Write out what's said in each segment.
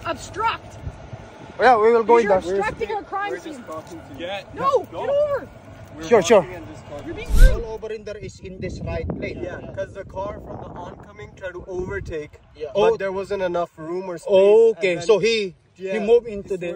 obstruct. Oh, yeah, we will go in there. You're obstructing a crime scene. No, get over. Sure. You're being rude. All over in there is in this right lane. Yeah, because the car from the oncoming tried to overtake, Yeah. but there wasn't enough room or space. Okay, and then- so he moved into the.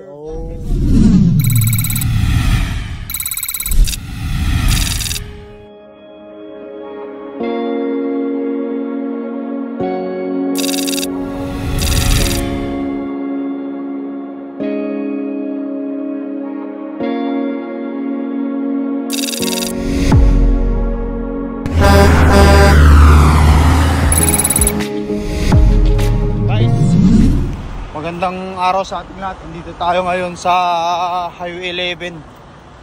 Magandang araw sa ating lahat. Dito tayo ngayon sa Highway 11.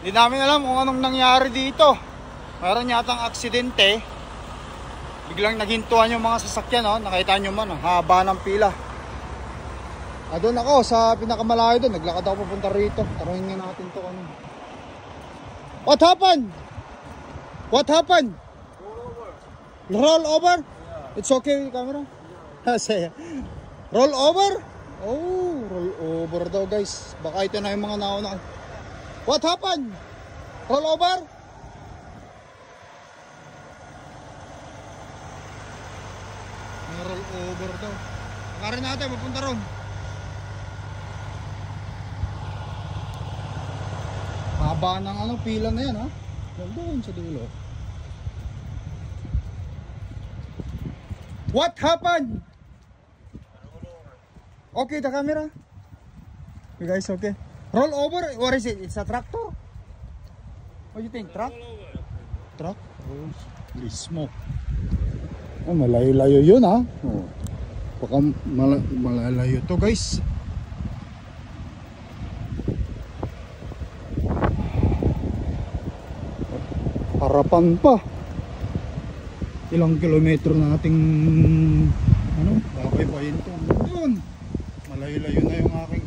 Hindi namin alam kung anong nangyari dito. Meron yatang aksidente. Biglang naghintuan yung mga sasakyan, oh. Nakita nyo man, haba ng pila. Doon ako sa pinakamalayo doon. Naglakad ako papunta rito. Taruhin nga natin to ano. What happened? What happened? Roll over? Yeah. It's okay, camera? Yeah. Roll over? Oh, roll over daw guys. Baka ito na yung mga nauna. What happened? Roll over? Roll over daw. Pakarin natin, mapunta ron. Haba ng ano, pila na yan ha. Doon sa dulo. What happened? Okay, the camera. You guys okay? Roll over? What is it? It's a tractor? What do you think? Truck? Truck? Holy smoke. Oh, malayo-layo yun ha. Oh. Baka malayo to guys. Harapan pa. Ilang kilometro na ating ano, bakay pa yun to. Doon. Malayo-layo na yung aking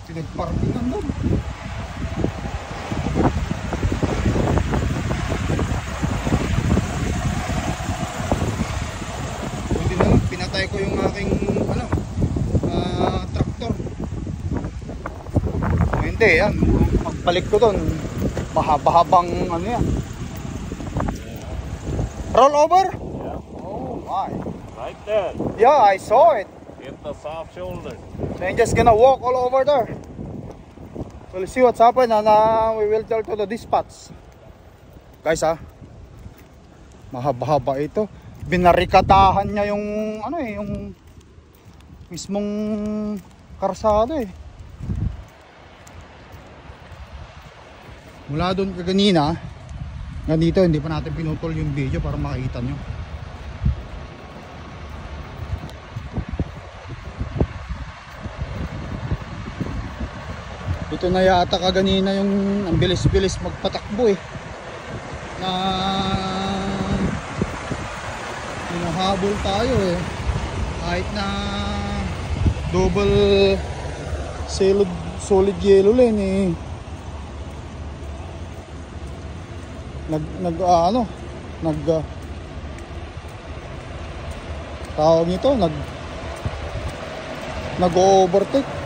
pinagparkingan doon. Buti na lang, pinatay ko yung aking ano, traktor. Hindi yan, pagbalik ko doon, mahaba-habang ano yan. Roll over? Yeah. Oh my. Right there. Yeah, I saw it. Hit the soft shoulder. Then just gonna walk all over there. We'll see what's happened and we will tell to the dispatch. Guys mahaba-haba ito. Binarikadahan niya yung ano yung mismong karsada eh. Mula doon kaganina, nandito hindi pa natin pinutol yung video para makita nyo. Ito na yata kaganina yung ang bilis-bilis magpatakbo eh. Na hinahabol tayo eh. Kahit na double solid yellow lane eh. Tawag nito, nag-overtake.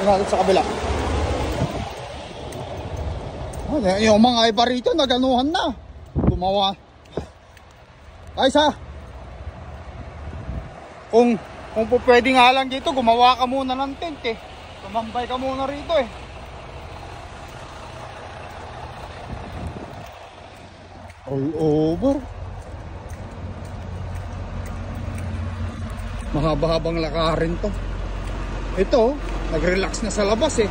Natin sa kabila. Yung mga iba rito naganuhan na. Gumawa. Guys kung po pwede nga lang dito, gumawa ka muna ng tent eh. Tumambay ka muna rito eh. All over. Mahaba-habang lakarin to. Ito, nag-relax na sa labas eh.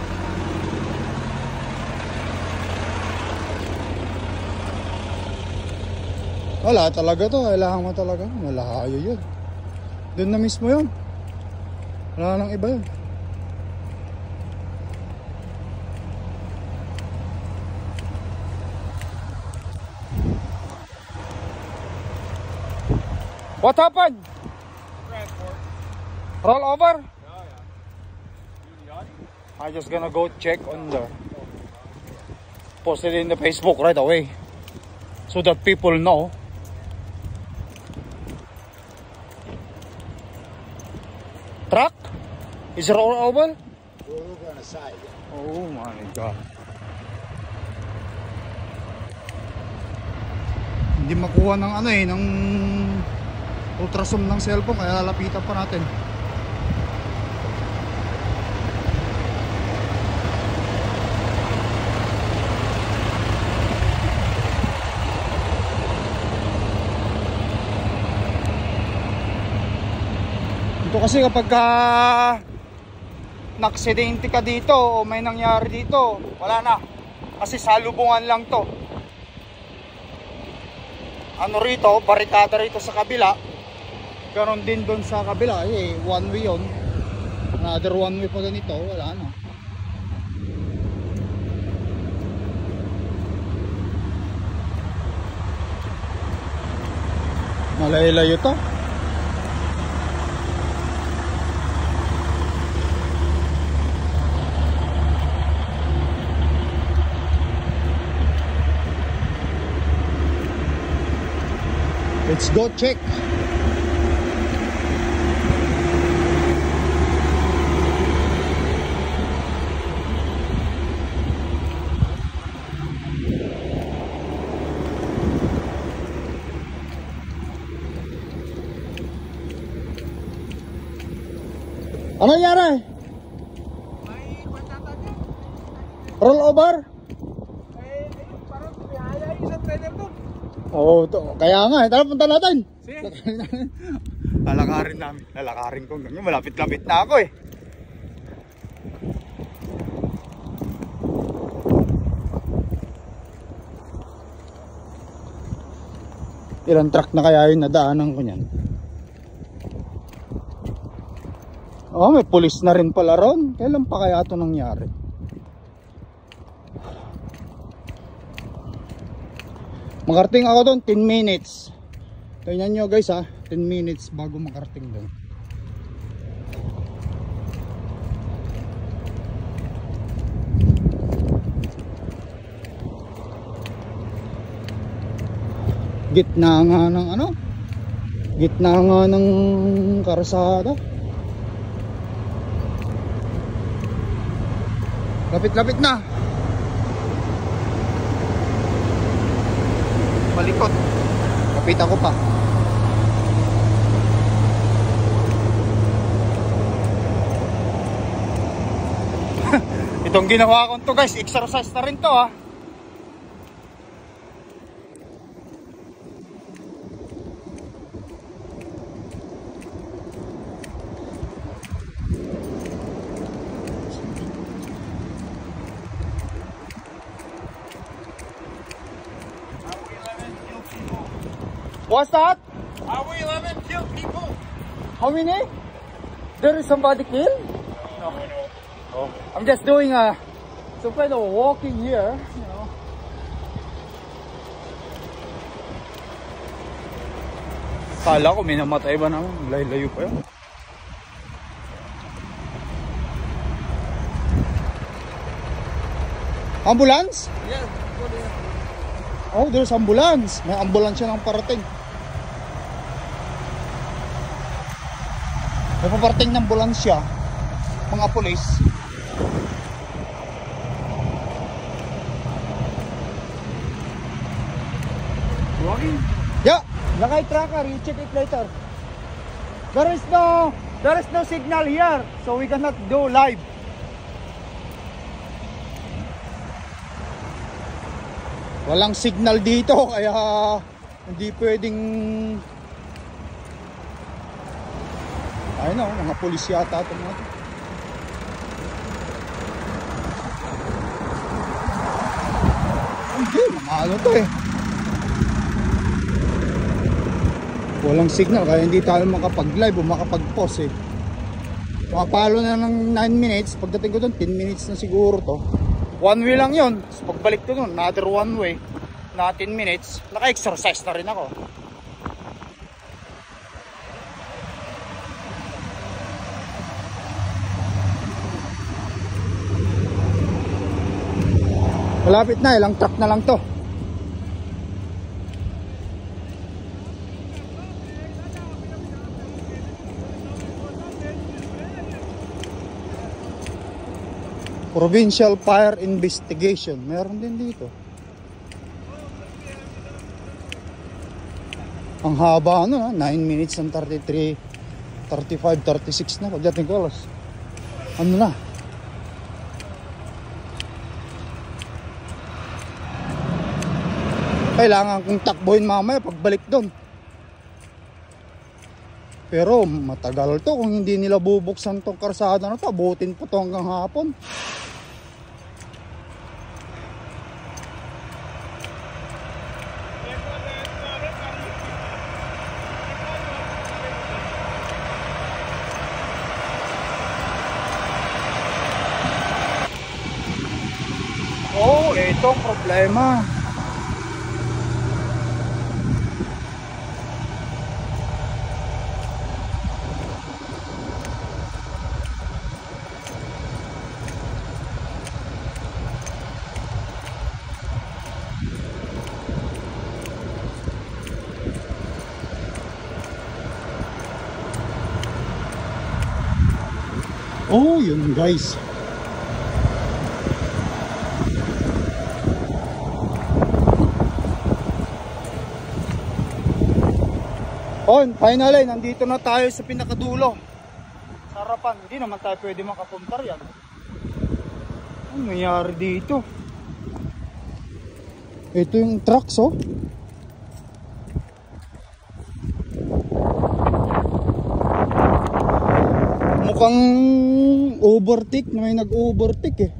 Wala talaga to, kailangan mo talaga. Malayo yun. Doon na mismo yun. Wala nang iba yun. What happened? Transport. Roll over? Yeah. I just gonna go check on the post it in the Facebook right away. so that people know. Truck? Is it all over? Over on the side. Oh my God. Hindi makuha ng ano eh, ng ultrasound ng cellphone, kaya lalapitan pa natin. Ito kasi kapag naksidente ka dito o may nangyari dito, wala na. Kasi salubungan lang to. Ano rito, barikada rito sa kabila. Ganon din doon sa kabila. Eh, one way yun. Another one way pa ganito, wala na. Malayo-layo to. Let's go check. Ano nangyari? May patatanya. Roll over? Parang biyaya isang trailer doon. Oo, kaya nga, tara punta natin. Sige. Lalakarin namin. Lalakarin ko ganyan. Malapit-lapit na ako eh. Ilang truck na kaya yung nadaanan ko niyan? Oh, may pulis na rin pala ron. Kailan pa kaya ito nangyari? Makarating ako doon 10 minutes. Tingnan nyo guys ha, 10 minutes bago makarating doon. Gitna nga ng ano? Gitna nga ng karsada. Lapit-lapit na. Malikot. Kapita ko pa. Itong ginawa ko to guys, exercise na rin to ha. What's that? Highway 11 killed people. How many? There is somebody killed? No. Oh. I'm just doing some kind of walking here, you know. Kala ko may namatay ba naman? Layo-layo pa yun. Ambulance? Yeah. Oh, there's ambulance. May ambulansya ng parating. May paparating ng ambulansya. Mga pulis. Walking? Yeah, Lakay tracker, you check it later. There is no signal here, so we cannot do live. Walang signal dito, kaya hindi pwedeng. Ayun na, mga pulis yata ito mga ito. Hindi, mga ano to eh. Walang signal, kaya hindi tayo makapag-live o makapag-pause eh. Makapalo na ng 9 minutes, pagdating ko doon 10 minutes na siguro to. One way lang yun. So pagbalik ko doon, another one way na 10 minutes, naka-exercise na rin ako. Malapit na, ilang truck na lang to. Provincial Fire Investigation. Meron din dito. Ang haba ano, 9 minutes and 33, 35, 36 na pagdating ko alas. Ano na? Kailangan kong takbuhin mamaya pagbalik doon. Pero matagal to kung hindi nila bubuksan tong karsada na to. Abutin po to hanggang hapon. Oh, ito ang problema. Oh, yun guys. On, finally, nandito na tayo sa pinakadulo. Sa harapan, hindi naman tayo pwede makapunta yan. Ano nangyari dito? Ito yung trucks, oh. Mukhang overtake, may nag-overtake eh.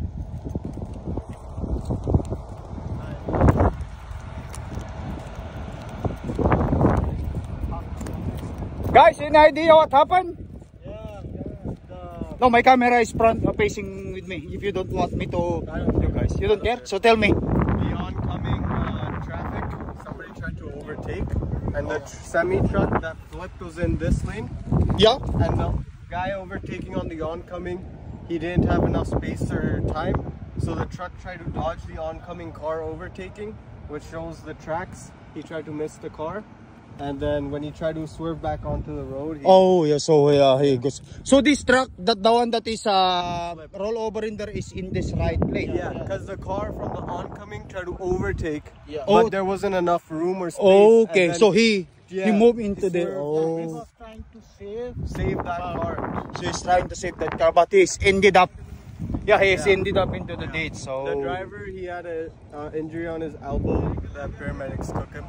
Guys, any idea what happened? No, my camera is facing with me. If you don't want me to, you guys, you don't care. So tell me. The oncoming traffic, somebody tried to overtake, and the semi truck that flipped was in this lane. Yeah. And the guy overtaking on the oncoming, he didn't have enough space or time, so the truck tried to dodge the oncoming car overtaking, which shows the tracks. He tried to miss the car. And then when he tried to swerve back onto the road, he goes. So this truck, the one that is roll over in there is in this right lane. yeah, because the car from the oncoming tried to overtake, Oh. but there wasn't enough room or space. Okay, and then so he moved into he the. swerved. Oh, Trying to save. Save that car. so he's trying to save that car, but he's ended up. Yeah, he's ended up into the ditch. So The driver, he had a injury on his elbow. The paramedics took him,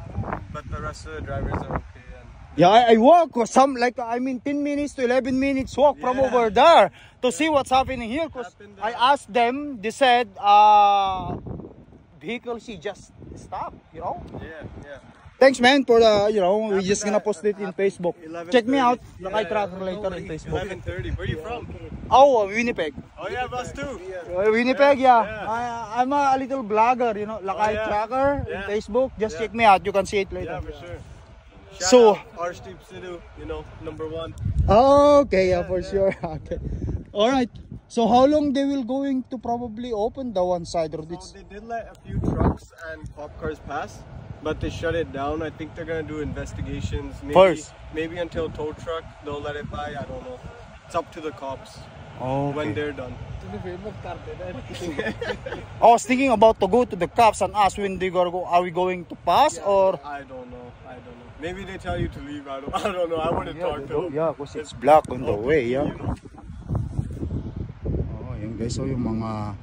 but the rest of the drivers are okay. And yeah, I walk some 10 minutes to 11 minutes walk from Yeah. over there to see what's happening here. Cause Happened I there. asked them, they said vehicle she just stopped. You know. yeah. Thanks, man, for the we're After just gonna that, post it in after Facebook. 11:30. Check me out, Yeah, Lakay yeah. Tracker later in Facebook. 11:30. Where are you from? Oh, Winnipeg. Oh yeah, us too. Winnipeg, yeah. Yeah. I'm a little blogger, Lakay yeah. Tracker in Yeah. Facebook. Just Yeah. check me out. You can see it later. Yeah, for sure. So- Arshdeep Sidhu, #1. Okay, yeah, for sure. Okay. All right. So how long they will going to probably open the one side road? So they did let a few trucks and cop cars pass, but they shut it down. I think they're gonna do investigations. Maybe until tow truck they'll let it by. I don't know. It's up to the cops when they're done. I was thinking about to go to the cops and ask when they gonna go. Are we going to pass or? I don't know. Maybe they tell you to leave. I don't know. I wouldn't talk to them. Yeah, because it's black on the way. Yeah. You know. Oh, yan guys. So yung mga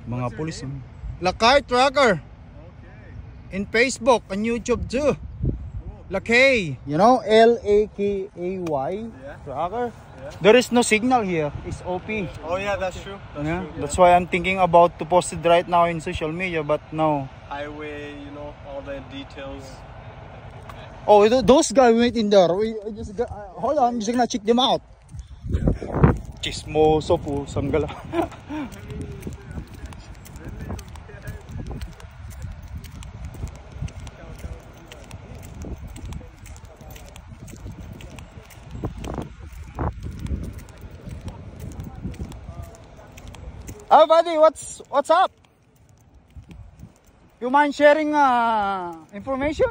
mga police. Lakay Tracker. In Facebook and YouTube too. Lakay. Lakay Tracker. Yeah. There is no signal here. It's OP. Oh yeah, that's true. Yeah. That's why I'm thinking about to post it right now in social media, but no. Highway, all the details. Oh, those guys went in there. Hold on, I'm just gonna check them out. Chismoso po, sanggala. Oh, buddy, what's up? You mind sharing information?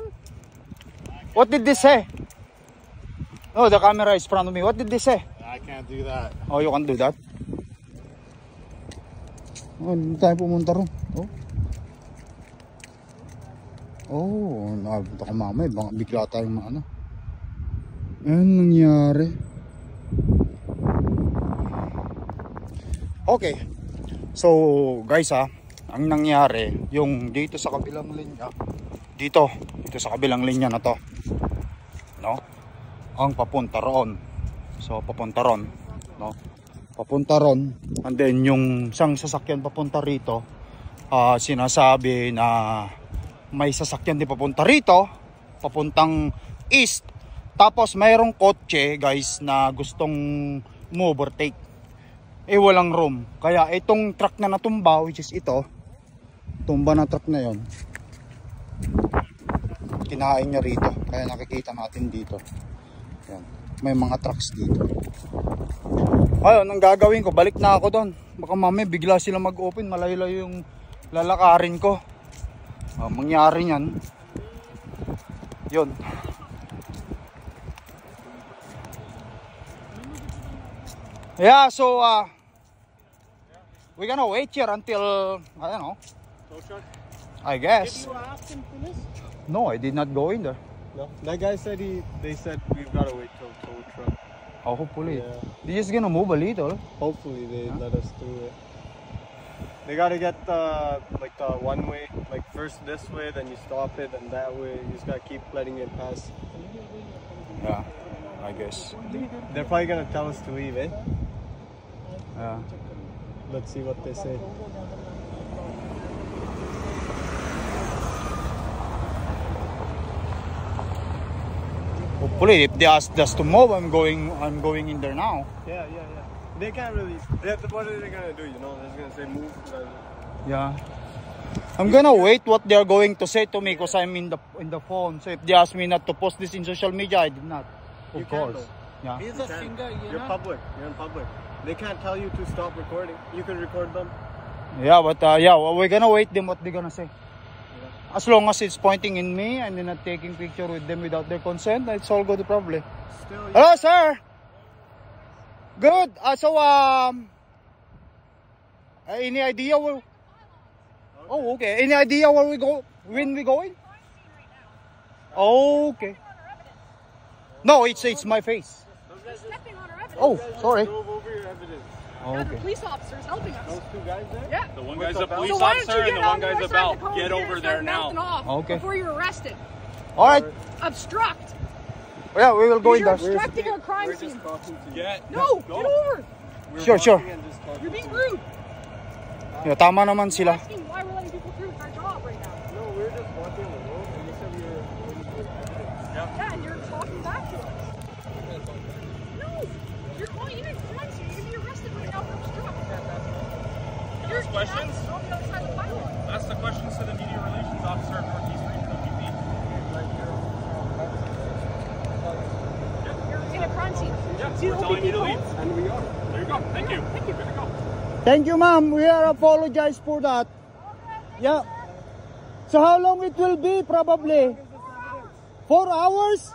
What did they say? Oh, the camera is in front of me. What did they say? I can't do that. Oh, you can do that? Oh, hindi tayo pumunta ron. Oh. Oh, nakabunta ka mamaya. Baka bigla tayong ano. Ano nangyari? Okay. So, guys ang nangyari, yung dito sa kabilang linya, dito sa kabilang linya na to, no? Ang papunta roon. So, papunta ron, no? Papunta ron, and then yung isang sasakyan papunta rito, sinasabi na may sasakyan din papunta rito, papuntang east. Tapos mayroong kotse, guys, na gustong overtake. Eh, walang room. Kaya itong truck na natumba, which is ito, tumba na truck na yon, kinain niya rito. Kaya nakikita natin dito. Yan. May mga trucks dito. Ayun, ang gagawin ko, balik na ako doon. Baka mamaya bigla sila mag-open, malayo-layo yung lalakarin ko. Mangyari niyan. Yun. Yeah, so we're gonna wait here until, I don't know, I guess. Did you ask him for this? No, I did not go in there. No, that guy said they said we've got to wait till tow truck. Oh, hopefully. Yeah. They're just gonna move a little. Hopefully they let us through it. They got to get the one way, like first this way, then you stop it, and that way you just got to keep letting it pass. Yeah, I guess. They're probably gonna tell us to leave, eh? Yeah. Let's see what they say. Hopefully, if they ask us to move, I'm going in there now. Yeah. They can't really. What are they gonna do? You know, they're just gonna say move. Yeah. I'm gonna wait what they're going to say to me because I'm in the phone. So if they ask me not to post this in social media, I did not. You Of can, course. though. Yeah. He's a singer, You're public. You're in public. They can't tell you to stop recording. You can record them. Yeah, but yeah, we're gonna wait them what they're gonna say. As long as it's pointing in me and they're not taking picture with them without their consent, it's all good probably. Still, Hello, sir. Good. Any idea where? Oh, okay. Any idea where we go? When we going? Okay. No, it's my face. Stepping on our evidence. Oh, sorry. drove over your evidence. Yeah, the Okay. police officers helping us. Those two guys there? Yeah. The one With guy's the a belt? police So why don't officer you and get the on one the guy's other a side of belt. the cone Get here over and there start now. mouthing off Okay. before you're arrested. All right. Obstruct. Yeah, we will go in You're there. obstructing a crime We're scene. just talking to you. Get. No, Go. get over. We're Sure. walking and just talking You're being to you. rude. Yeah, tama naman You're sila. asking why we're letting people through our job right now. No, we're just walking on the road and you said we were going to the evidence. Yeah, and you're talking back to us. No, you're calling in a crime scene. You're gonna be arrested right now for obstruct. You're questions? on the other side of the pylon. Ask the questions to the media relations officer of Northeast Regional PP. You're in a crime scene. Yeah, See the we're telling you to OPP leave. codes? And we are. There you go. Thank you. Thank you. Good to go. Thank you, ma'am. We are apologize for that. Yeah. So how long it will be? Probably 4 hours.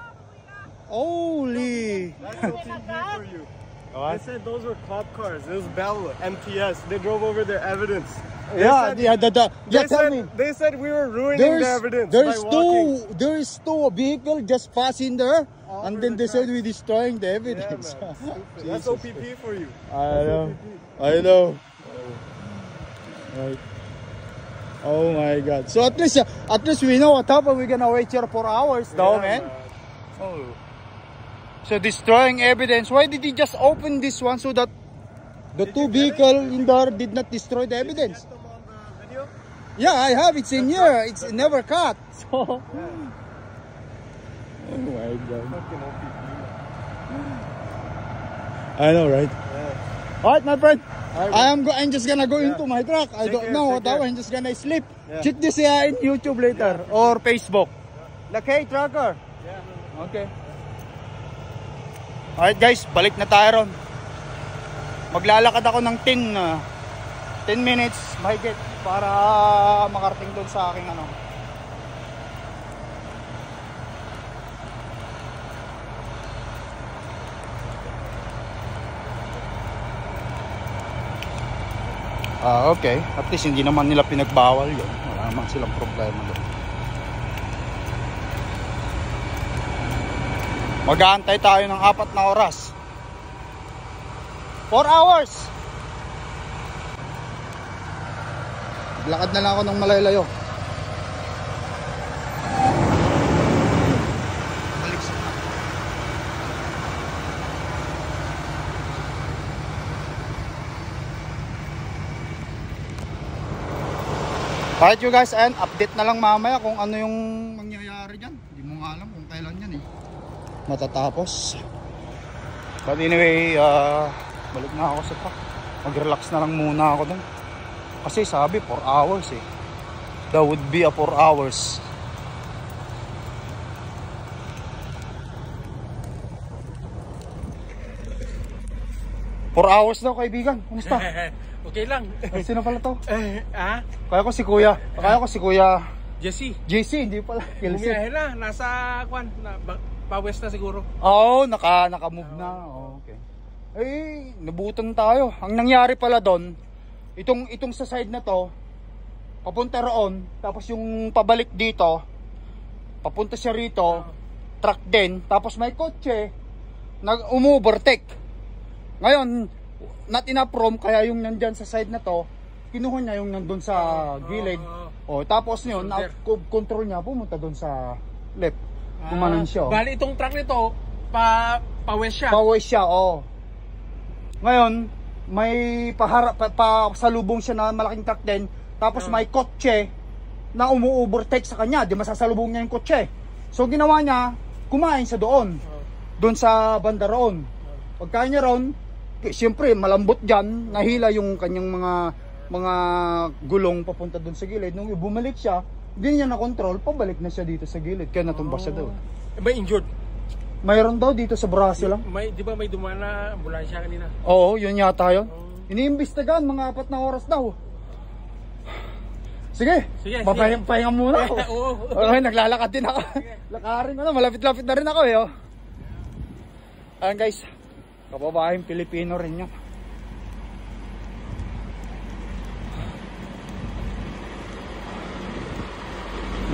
Holy. That's OTP for you. What? They said those were cop cars. It was Bell, MTS. They drove over their evidence. Yeah, tell me. They said we were ruining the evidence by walking. There is two vehicle just passing there, and Over then the they said tracks. we're destroying the Yeah, evidence. man. Stupid. That's OPP for you. I know. Right. Oh my God. So at least we know what happened. We're gonna wait here for hours, though, Yeah, man. Oh. So destroying evidence. Why did he just open this one so that the two vehicle in there did not destroy the evidence? Get them on the video? Yeah, I have. It's in here. It's never cut. So. Oh my God. Fucking OPP. I know, right? Yeah. Alright, my friend. Alright, I'm just gonna go into my truck. I Take don't care, know take what care. I'm just gonna sleep. Yeah. Check this in YouTube later or Facebook. Like, hey, trucker. Yeah. Okay. Alright guys, balik na tayo ron. Maglalakad ako ng 10 minutes mahigit para makarating doon sa aking ano. Okay. At least hindi naman nila pinagbawal yun. Wala naman silang problema doon. Mag-aantay tayo ng 4 na oras. 4 hours! Lakad na lang ako ng malalayo. Balik sa mga. Alright you guys, and update na lang mamaya kung ano yung mangyayari dyan. Hindi mo nga alam kung kailan yan matatapos. But anyway, balik na ako sa truck. Mag-relax na lang muna ako dun. Kasi sabi 4 hours eh. That would be a 4 hours. Four hours daw kaibigan. Kumusta? Okay lang. Ay, sino pala to? Ha? Kaya ko si Kuya. Kaya ko si Kuya Jesse. JC, hindi pala. Bumiyahe na. Nasa kwan. Pa-west na siguro. Oo, naka-move na. Oh, okay. Eh, nabutan tayo. Ang nangyari pala doon, itong sa side na to, papunta roon, tapos yung pabalik dito, papunta siya rito, truck din, tapos may kotse, nag-umovertake. Ngayon, not enough room, kaya yung nandyan sa side na to, kinuha niya yung nandun sa gilid. Tapos yun, control niya, pumunta doon sa left. Kumanan siya. Bali itong truck nito, pa-west siya. Pa-west siya, Ngayon, may pasalubong siya na malaking truck din. Tapos may kotse na umu-overtake sa kanya. Di masasalubong niya yung kotse. So ginawa niya, kumain siya doon. Doon sa banda roon. Pagkain niya roon, siyempre malambot dyan. Nahila yung kanyang mga gulong papunta doon sa gilid. Nung bumalik siya, hindi niya na-control, pabalik na siya dito sa gilid. Kaya natumba siya doon. May injured? Mayroon daw dito sa braso lang. Di ba may dumaan na ambulansya kanina? Oo, yun yata yun. Iniimbestigahan, mga 4 na oras daw. Sige, pahinga muna ako. Okay, naglalakad din ako. Lakarin ko na, malapit-lapit na rin ako Ayan guys, kababaeng Pilipino rin yun.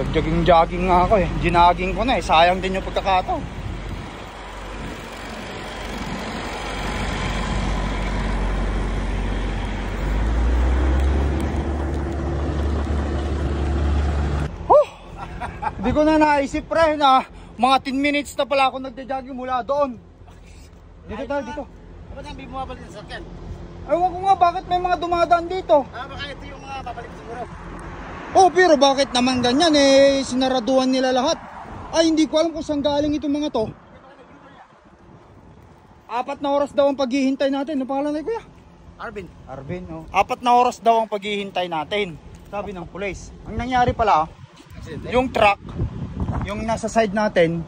Nag-jogging nga ako ginaging ko na sayang din yung pagkakataon. Hindi ko na naisip pre na mga 10 minutes na pala ako nagja-jogging mula doon. Dito tayo, dito. Ba't ang bumabalik sa sakyan? Ewan ko nga bakit may mga dumadaan dito. Baka ito yung mga babalik siguro. Pero bakit naman ganyan sinaraduhan nila lahat. Ay, hindi ko alam kung saan galing itong mga to. 4 na oras daw ang paghihintay natin. Ano pangalan na kuya? Arvin, 4 na oras daw ang paghihintay natin. Sabi ng pulis. Ang nangyari pala, yung truck, yung nasa side natin,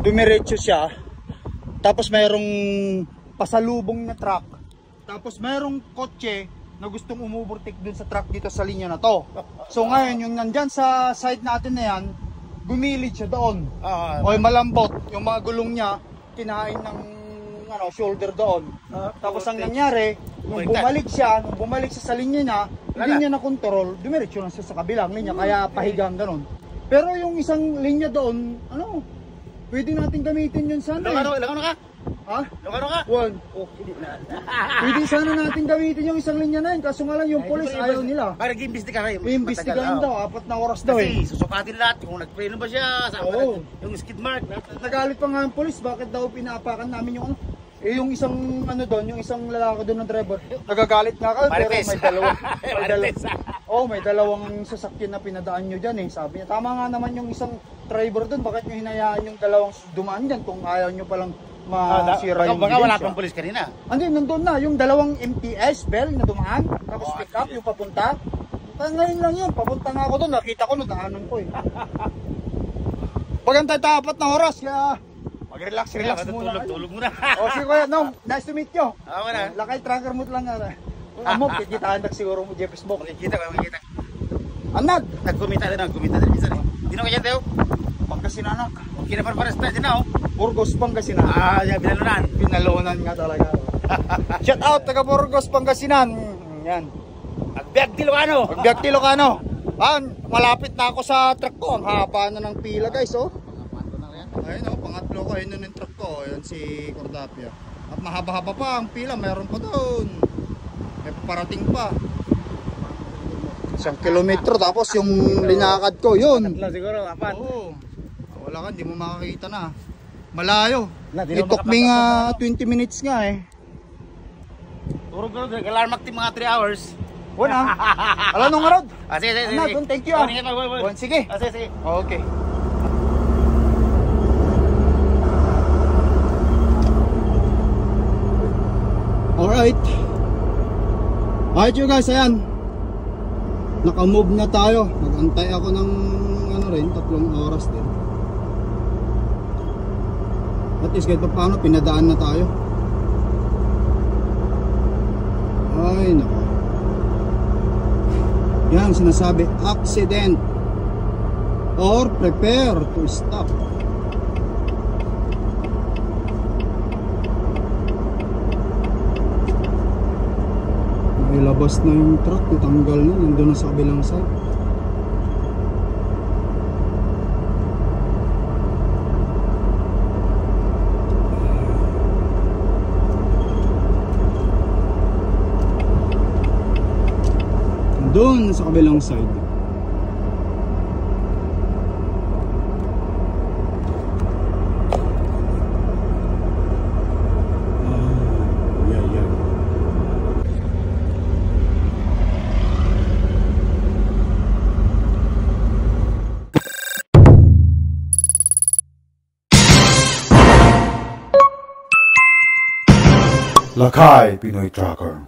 dumiretso siya. Tapos mayroong pasalubong na truck. Tapos mayroong kotse na gustong umubertik dun sa truck dito sa linya na to. So ngayon, yung nandyan sa side natin na yan, gumilid siya doon. Malambot. Yung mga gulong niya, kinain ng shoulder doon. Tapos ang nangyari, nung bumalik siya sa linya niya, hindi niya na-control, dumiretso na siya sa kabilang linya, kaya pahigang ganun. Pero yung isang linya doon, pwede natin gamitin yun sana. Ilang ka? Ha? Ilang ka? 1. Pwede sana natin gamitin yung isang linya na yun, kaso nga lang yung police ayaw nila. Para nag-iimbestiga kayo. Iimbestigahin daw, 4 na oras daw Kasi susukatin lahat kung nag-preno ba siya, yung skid mark. Nagalit pa nga yung police, bakit daw pinaapakan namin yung yung isang doon, yung isang lalaki doon ng driver. Nagagalit nga ka, pero may dalawang sasakyan na pinadaan nyo dyan Sabi niya, tama nga naman yung isang driver doon, bakit nyo hinayaan yung dalawang dumaan dyan kung ayaw nyo palang masira yung baka wala pang pulis kanina. Nandun na, yung dalawang MTS bell na dumaan, tapos pick up yung papunta. Ngayon lang yun, papunta nga ako doon, nakita ko, daanan ko Pagantay tayo 4 na oras, kaya mag-relax muna. Tulog muna. Sige kuya, nice to meet you. Na. Lakay tracker mo lang kikitaan siguro mo Jeffes mo. Makikita. Anad! Nagkumita din. Dino kaya tayo? Pangasinan. Okay na pares tayo din Burgos, Pangasinan. Binalunan. Binalunan nga talaga. Shout out taga Burgos, Pangasinan. Yan. Biag Tilocano. Magbiag Tilocano. Malapit na ako sa truck ko. Ang haba na ng pila guys, oh. Ayun oh, pangatlo ko. Ayun yung truck ko. Ayun si Cordapia. At mahaba-haba pa ang pila. Mayroon pa doon. May paparating pa. 1 kilometro. Tapos yung linakad ko, yun. Siguro, apat. Oo. Wala ka, hindi mo makakita na. Malayo. Di It took me 20 minutes nga eh. Turog ko, alarm active mga 3 hours. Wala. Alam nung arod. Sige. Ano, thank you. Sige. Sige. Okay. Alright. Alright you guys, ayan. Naka-move na tayo. Mag-antay ako ng 3 oras din. At least kahit pa paano, pinadaan na tayo. Ay, nako. Yan, sinasabi, accident or prepare to stop. Ilabas na yung truck, natanggal na, nandun na sa kabilang side. Doon sa kabilang side. Lakay Pinoy Tracker.